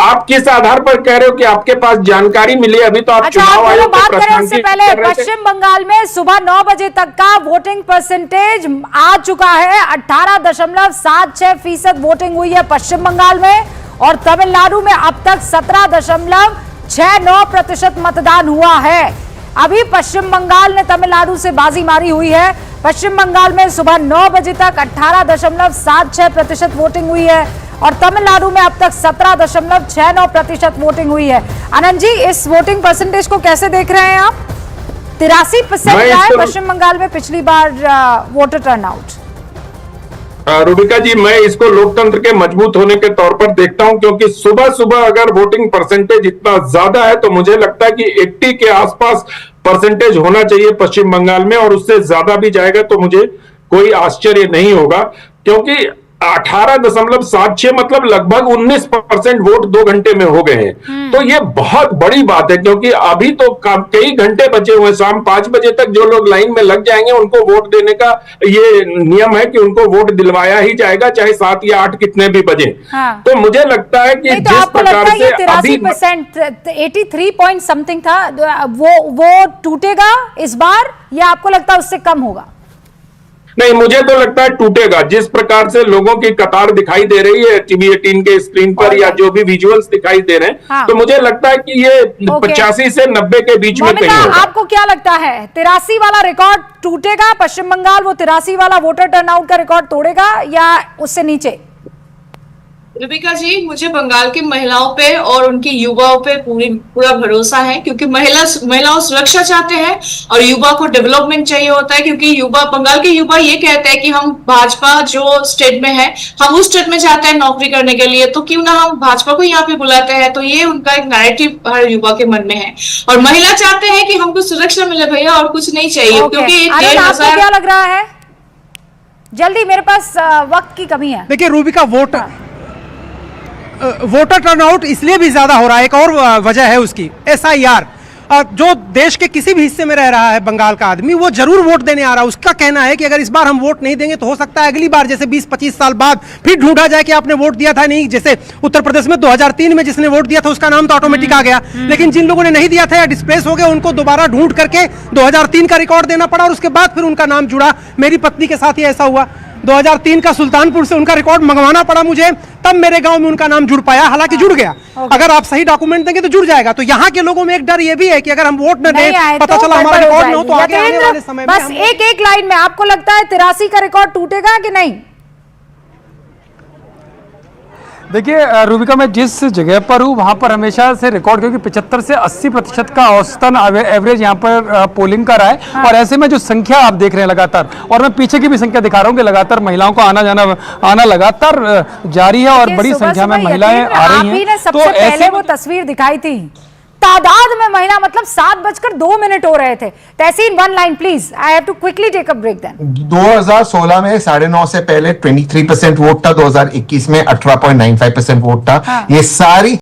आप किस आधार पर कह रहे हो कि आपके पास जानकारी मिली? अभी तो आप चुनाव आयोग बात के करें उससे पहले कर रहे थे। पश्चिम बंगाल में सुबह 9 बजे तक का वोटिंग परसेंटेज आ चुका है। 18.76% वोटिंग हुई है पश्चिम बंगाल में, और तमिलनाडु में अब तक 17.69% मतदान हुआ है। अभी पश्चिम बंगाल ने तमिलनाडु से बाजी मारी हुई है। पश्चिम बंगाल में सुबह 9 बजे तक 18.76% वोटिंग हुई है, और तमिलनाडु में अब तक 17.69% वोटिंग हुई है। आनंद जी, इस वोटिंग परसेंटेज को कैसे देख रहे हैं आप? 83% रहा है पश्चिम बंगाल में पिछली बार वोटर टर्नआउट। रूबिका जी, मैं इसको लोकतंत्र के मजबूत होने के तौर पर देखता हूं, क्योंकि सुबह सुबह अगर वोटिंग परसेंटेज इतना ज्यादा है तो मुझे लगता है कि 80 के आसपास परसेंटेज होना चाहिए पश्चिम बंगाल में, और उससे ज्यादा भी जाएगा तो मुझे कोई आश्चर्य नहीं होगा, क्योंकि 18.76 मतलब लगभग 19% वोट 2 घंटे में हो गए हैं। तो ये बहुत बड़ी बात है, क्योंकि अभी तो कई घंटे बचे हुए। शाम 5 बजे तक जो लोग लाइन में लग जाएंगे उनको वोट देने का ये नियम है कि उनको वोट दिलवाया ही जाएगा, चाहे 7 या 8 कितने भी बजे। तो मुझे लगता है कि तो जिस प्रकार से 83%, 83 पॉइंट समथिंग था, वो टूटेगा इस बार, या आपको लगता है उससे कम होगा? नहीं, मुझे तो लगता है टूटेगा। जिस प्रकार से लोगों की कतार दिखाई दे रही है टीवी 18 के स्क्रीन पर, या जो भी विजुअल्स दिखाई दे रहे हैं, तो मुझे लगता है कि ये 85 से 90 के बीच में कहीं होगा। आपको क्या लगता है, 83 वाला रिकॉर्ड टूटेगा पश्चिम बंगाल? वो 83 वाला वोटर टर्नआउट का रिकॉर्ड तोड़ेगा या उससे नीचे? रूबिका जी, मुझे बंगाल की महिलाओं पे और उनकी युवाओं पे पूरा भरोसा है, क्योंकि महिलाओं सुरक्षा चाहते हैं और युवा को डेवलपमेंट चाहिए होता है। क्योंकि बंगाल के युवा ये कहते हैं कि हम भाजपा जो स्टेट में है, हम उस स्टेट में जाते हैं नौकरी करने के लिए, तो क्यों ना हम भाजपा को यहाँ पे बुलाते हैं। तो ये उनका एक नैरेटिव हर युवा के मन में है, और महिला चाहते हैं कि हमको सुरक्षा मिले भैया, और कुछ नहीं चाहिए। क्योंकि आपको क्या लग रहा है? जल्दी, मेरे पास वक्त की कमी है। देखिए रूबिका, वोटर टर्नआउट इसलिए भी ज्यादा हो रहा है, एक और वजह है उसकी, SIR। जो देश के किसी भी हिस्से में रह रहा है बंगाल का आदमी, वो जरूर वोट देने आ रहा है। उसका कहना है कि अगर इस बार हम वोट नहीं देंगे तो हो सकता है अगली बार जैसे 20-25 साल बाद फिर ढूंढा जाए कि आपने वोट दिया था नहीं। जैसे उत्तर प्रदेश में 2003 में जिसने वोट दिया था उसका नाम तो ऑटोमेटिक आ गया, लेकिन जिन लोगों ने नहीं दिया था या डिस्प्लेस हो गए, उनको दोबारा ढूंढ करके 2003 का रिकॉर्ड देना पड़ा, और उसके बाद फिर उनका नाम जुड़ा। मेरी पत्नी के साथ ही ऐसा हुआ, 2003 का सुल्तानपुर से उनका रिकॉर्ड मंगवाना पड़ा मुझे, तब मेरे गांव में उनका नाम जुड़ पाया। हालांकि जुड़ गया, अगर आप सही डॉक्यूमेंट देंगे तो जुड़ जाएगा। तो यहाँ के लोगों में एक डर ये भी है कि अगर हम वोट न दें, पता चला हमारा रिकॉर्ड न हो, तो आगे आने वाले समय में बस एक लाइन में आपको लगता है 83 का रिकॉर्ड टूटेगा कि नहीं? देखिए रूबिका, मैं जिस जगह पर हूँ वहाँ पर हमेशा से रिकॉर्ड, क्योंकि 75 से 80% का औसतन एवरेज यहाँ पर पोलिंग का रहा है। और ऐसे में जो संख्या आप देख रहे हैं लगातार, और मैं पीछे की भी संख्या दिखा रहा हूँ कि लगातार महिलाओं का आना लगातार जारी है, और बड़ी संख्या में महिलाएं आ रही हैं। तो पहले वो तस्वीर दिखाई थी, तादाद में महिला, मतलब 7:02 हो रहे थे। Tehseen, 1 line please, I have to quickly take a break then. 2016 में 9:30 से पहले 23% वोट था, 2021 में 18.95% वोट था। ये सारी